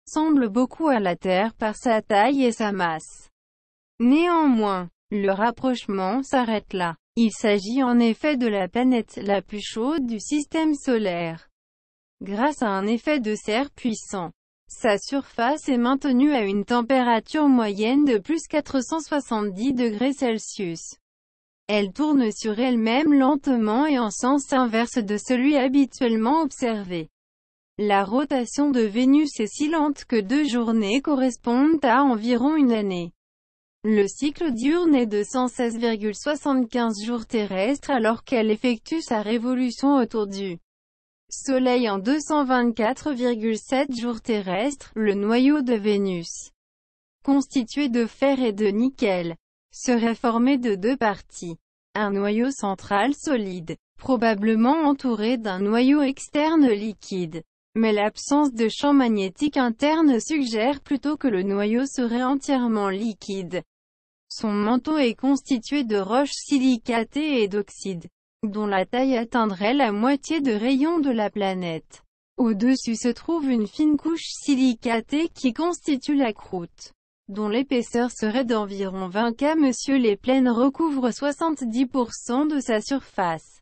ressemble beaucoup à la Terre par sa taille et sa masse. Néanmoins, le rapprochement s'arrête là. Il s'agit en effet de la planète la plus chaude du système solaire. Grâce à un effet de serre puissant, sa surface est maintenue à une température moyenne de plus 470 degrés Celsius. Elle tourne sur elle-même lentement et en sens inverse de celui habituellement observé. La rotation de Vénus est si lente que 2 journées correspondent à environ une année. Le cycle diurne est de 116,75 jours terrestres alors qu'elle effectue sa révolution autour du Soleil en 224,7 jours terrestres. Le noyau de Vénus, constitué de fer et de nickel, serait formé de 2 parties. Un noyau central solide, probablement entouré d'un noyau externe liquide. Mais l'absence de champ magnétique interne suggère plutôt que le noyau serait entièrement liquide. Son manteau est constitué de roches silicatées et d'oxyde, dont la taille atteindrait la moitié de rayon de la planète. Au-dessus se trouve une fine couche silicatée qui constitue la croûte, dont l'épaisseur serait d'environ 20 km. Les plaines recouvrent 70% de sa surface.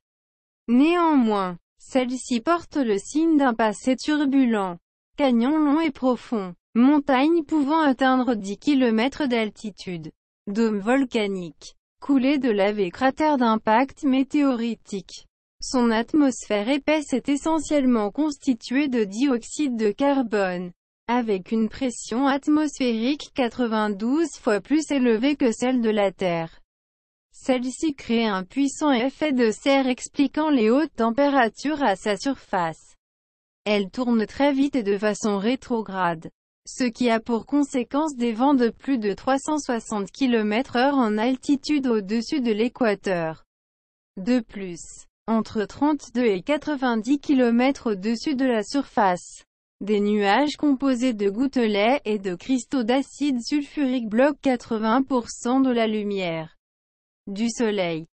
Néanmoins, celle-ci porte le signe d'un passé turbulent. Canyons longs et profonds, montagnes pouvant atteindre 10 km d'altitude, dômes volcaniques, coulées de lave et cratères d'impact météoritique. Son atmosphère épaisse est essentiellement constituée de dioxyde de carbone, avec une pression atmosphérique 92 fois plus élevée que celle de la Terre. Celle-ci crée un puissant effet de serre expliquant les hautes températures à sa surface. Elle tourne très vite et de façon rétrograde, ce qui a pour conséquence des vents de plus de 360 km/h en altitude au-dessus de l'équateur. De plus, entre 32 et 90 km au-dessus de la surface, des nuages composés de gouttelettes et de cristaux d'acide sulfurique bloquent 80% de la lumière du Soleil.